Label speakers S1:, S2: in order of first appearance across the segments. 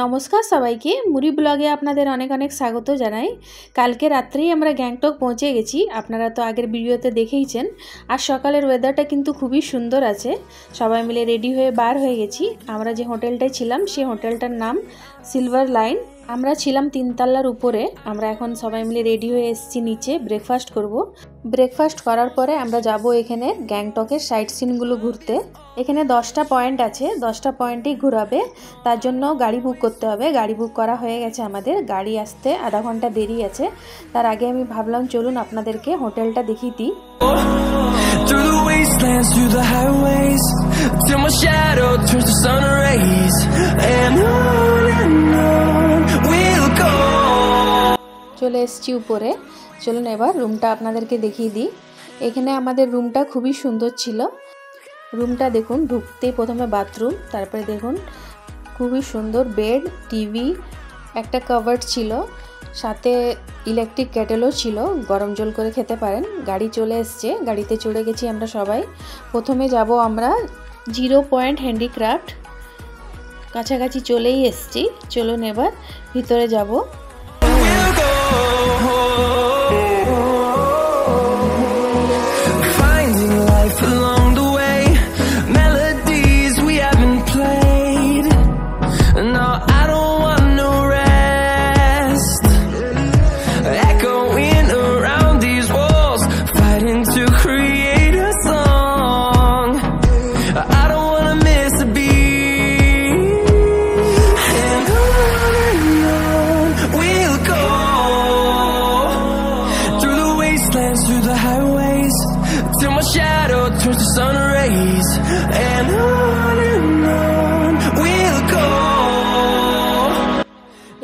S1: নমস্কার সবাইকে মুরি ব্লগে আপনাদের অনেক অনেক স্বাগত জানাই। কালকে রাত্রেই আমরা গ্যাংটক পৌঁছে গেছি, আপনারা তো আগের ভিডিওতে দেখেইছেন। আর সকালের ওয়েদারটা কিন্তু খুবই সুন্দর আছে। সবাই মিলে রেডি হয়ে বার হয়ে গেছি। আমরা যে হোটেলটায় ছিলাম সেই হোটেলটার নাম সিলভার লাইন। আমরা ছিলাম 3 তলার উপরে। আমরা এখন সবাই মিলে রেডি হয়ে এসেছি নিচে ব্রেকফাস্ট করব। ব্রেকফাস্ট করার পরে আমরা যাব এখানে গ্যাংটকের সাইট সিনগুলো ঘুরতে। এখানে 10টা পয়েন্ট আছে, 10টা পয়েন্টেই ঘোরাবে। তার জন্য গাড়ি বুক করতে হবে। গাড়ি বুক করা হয়ে গেছে আমাদের, গাড়ি আসতে আধা ঘন্টা দেরি আছে। তার আগে আমি ভাবলাম চলুন আপনাদেরকে হোটেলটা দেখিয়ে দিই। চলে এসেছি উপরে, চলুন এবার রুমটা আপনাদেরকে দেখিয়ে দিই। এখানে আমাদের রুমটা খুবই সুন্দর ছিল। রুমটা দেখুন, ঢুকতেই প্রথমে বাথরুম, তারপরে দেখুন খুবই সুন্দর বেড, টিভি, একটা কভার ছিল, সাথে ইলেকট্রিক কেটেলও ছিল, গরম জল করে খেতে পারেন। গাড়ি চলে এসছে, গাড়িতে চড়ে গেছি আমরা সবাই। প্রথমে যাব আমরা 0 পয়েন্ট হ্যান্ডিক্রাফট, কাছাকাছি চলেই এসছি। চলুন এবার ভিতরে যাব।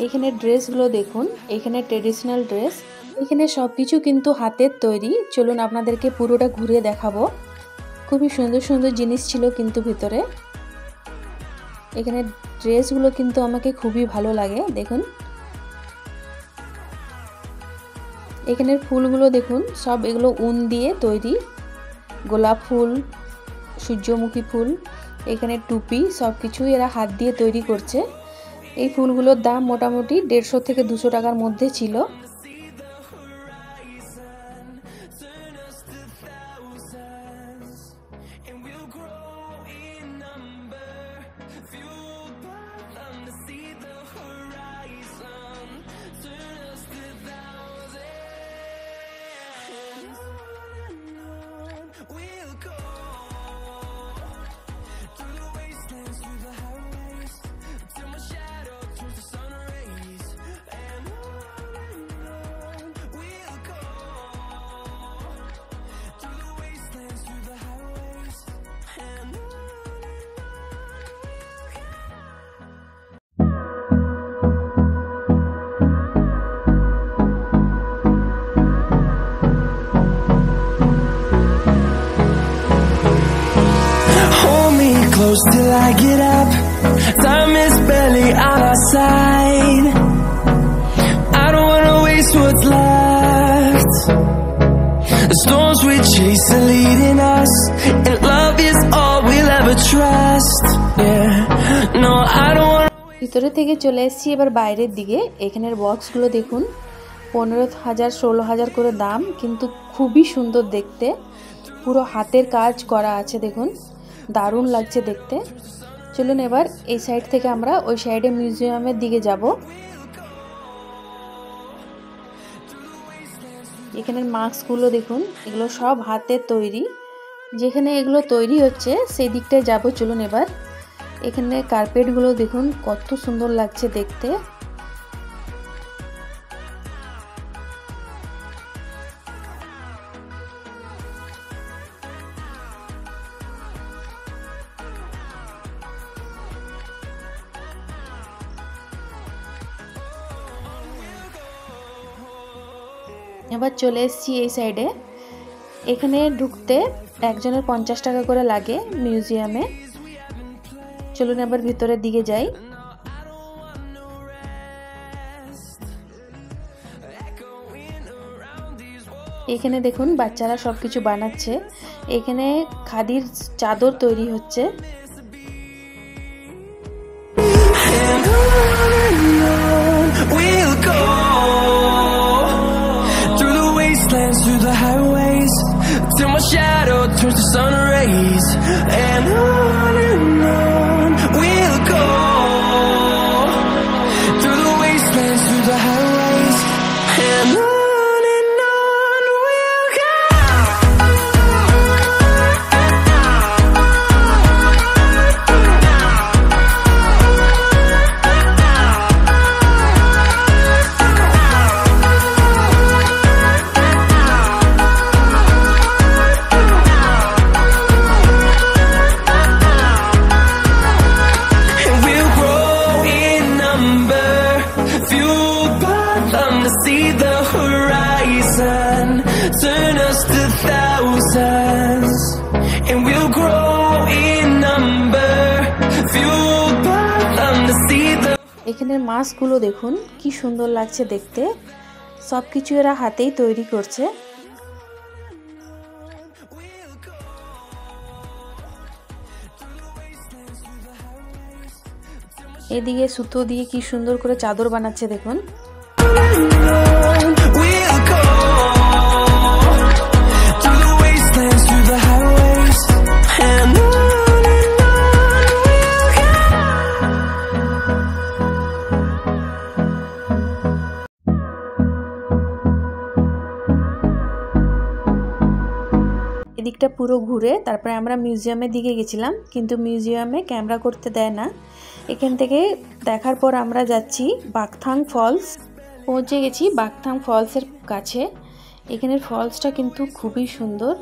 S1: এখানে ড্রেসগুলো দেখুন, এখানে ট্রেডিশনাল ড্রেস, এখানে সব কিছু কিন্তু হাতের তৈরি। চলুন আপনাদেরকে পুরোটা ঘুরে দেখাবো। খুবই সুন্দর সুন্দর জিনিস ছিল কিন্তু ভিতরে। এখানে ড্রেসগুলো কিন্তু আমাকে খুবই ভালো লাগে। দেখুন এখানের ফুলগুলো দেখুন, সব এগুলো উন দিয়ে তৈরি। গোলাপ ফুল, সূর্যমুখী ফুল, এখানে টুপি, সব কিছুই এরা হাত দিয়ে তৈরি করছে। এই ফুলগুলোর দাম মোটামুটি 150 থেকে 200 টাকার মধ্যে ছিল।
S2: Close till I get up, time is barely on our side. I don't wanna waste what's left. The storms we chase are leading us, and love is all we'll ever trust. Yeah, no, I don't wanna.
S1: ভিতরে থেকে চলে এসেছি এবার বাইরের দিকে। এখানের বক্সগুলো দেখুন, 15,000 16,000 করে দাম, কিন্তু খুবই সুন্দর দেখতে। পুরো হাতের কাজ করা আছে, দেখুন দারুণ লাগছে দেখতে। চলুন এবার এই সাইড থেকে আমরা ওই সাইডে মিউজিয়ামের দিকে যাব। এখানের মাস্কগুলো দেখুন, এগুলো সব হাতের তৈরি। যেখানে এগুলো তৈরি হচ্ছে সেই দিকটায় যাব। চলুন এবার এখানে কার্পেটগুলো দেখুন কত সুন্দর লাগছে দেখতে। এবার চলে এসেছি এই সাইডে। এখানে ঢুকতে একজনের 50 টাকা করে লাগে মিউজিয়ামে। চলুন এবার ভিতরের দিকে যাই। এখানে দেখুন বাচ্চারা সবকিছু বানাচ্ছে। এখানে খাদির চাদর তৈরি হচ্ছে। এখানের মাছগুলো দেখুন কি সুন্দর লাগছে দেখতে, সব কিছু এরা হাতেই তৈরি করছে। এদিকে সুতো দিয়ে কি সুন্দর করে চাদর বানাচ্ছে দেখুন। এদিকটা পুরো ঘুরে তারপরে আমরা মিউজিয়ামের দিকে গেছিলাম, কিন্তু মিউজিয়ামে ক্যামেরা করতে দেয় না। এখান থেকে দেখার পর আমরা যাচ্ছি বাকথাং ফলস। পৌঁছে গেছি বাকথাং ফলসের কাছে। এখানের ফলসটা কিন্তু খুবই সুন্দর,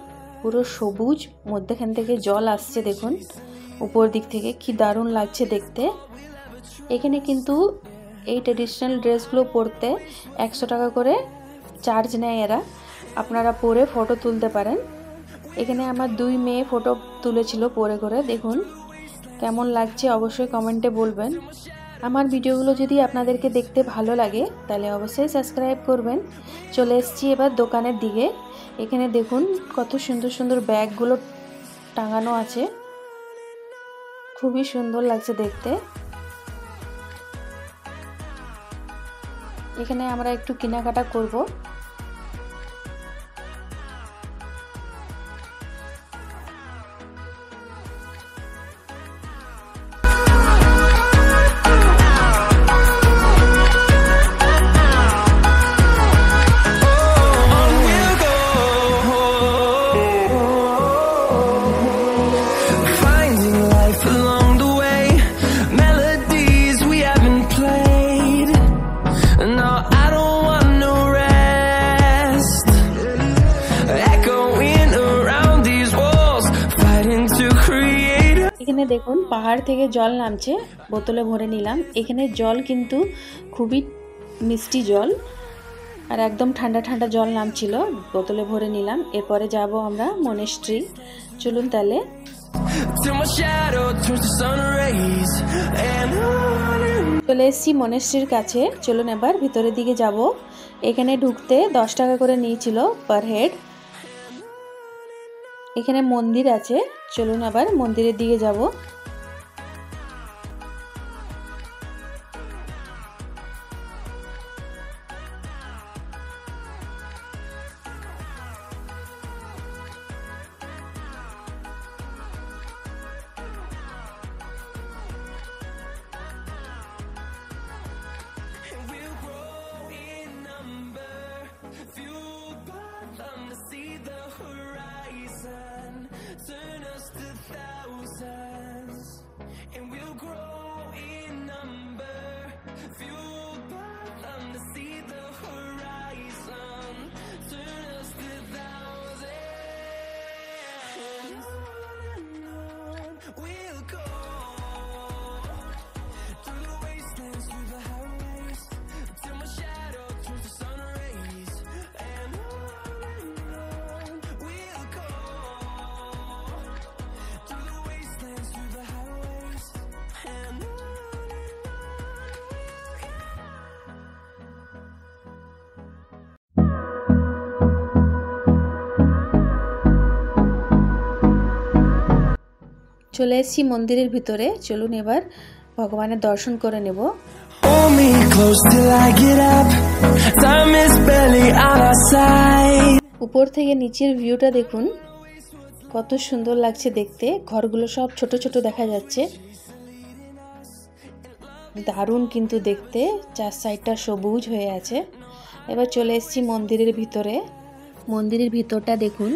S1: পুরো সবুজ, মধ্যখান থেকে জল আসছে দেখুন উপর দিক থেকে, কি দারুণ লাগছে দেখতে। এখানে কিন্তু এই ট্রেডিশনাল ড্রেসগুলো পরতে 100 টাকা করে চার্জ নেয় এরা, আপনারা পরে ফটো তুলতে পারেন। এখানে আমার 2 মেয়ে ফটো তুলেছিল পরে করে, দেখুন কেমন লাগছে অবশ্যই কমেন্টে বলবেন। আমার ভিডিওগুলো যদি আপনাদেরকে দেখতে ভালো লাগে তাহলে অবশ্যই সাবস্ক্রাইব করবেন। চলে এসেছি এবার দোকানের দিকে। এখানে দেখুন কত সুন্দর সুন্দর ব্যাগগুলো টাঙানো আছে, খুবই সুন্দর লাগছে দেখতে। এখানে আমরা একটু কেনাকাটা করব। এখানে দেখুন পাহাড় থেকে জল নামছে, বোতলে ভরে নিলাম। এখানে জল কিন্তু খুবই মিষ্টি জল, আর একদম ঠান্ডা ঠান্ডা জল নামছিল, বোতলে ভরে নিলাম। এরপরে যাব আমরা মনেস্ট্রি। চলুন তাহলে। চলে এসেছি মনেস্ট্রির কাছে, চলুন এবার ভিতরের দিকে যাব। এখানে ঢুকতে 10 টাকা করে নিয়েছিল পার হেড। এখানে মন্দির আছে, চলুন আবার মন্দিরের দিকে যাব। চলে এসেছি মন্দিরের ভিতরে, চলুন এবার ভগবানের দর্শন করে নেব। উপর থেকে নিচের ভিউটা দেখুন কত সুন্দর লাগছে দেখতে। ঘরগুলো সব ছোট ছোট দেখা যাচ্ছে, দারুণ কিন্তু দেখতে, চার সাইডটা সবুজ হয়ে আছে। এবার চলে এসেছি মন্দিরের ভিতরে। মন্দিরের ভিতরটা দেখুন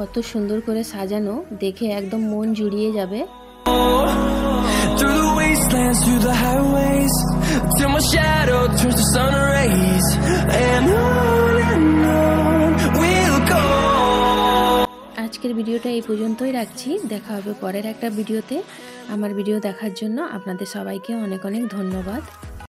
S1: কত সুন্দর করে সাজানো, দেখে একদম মন জুড়িয়ে যাবে। আজকের ভিডিওটা এই পর্যন্তই রাখছি, দেখা হবে পরের একটা ভিডিওতে। আমার ভিডিও দেখার জন্য আপনাদের সবাইকে অনেক অনেক ধন্যবাদ।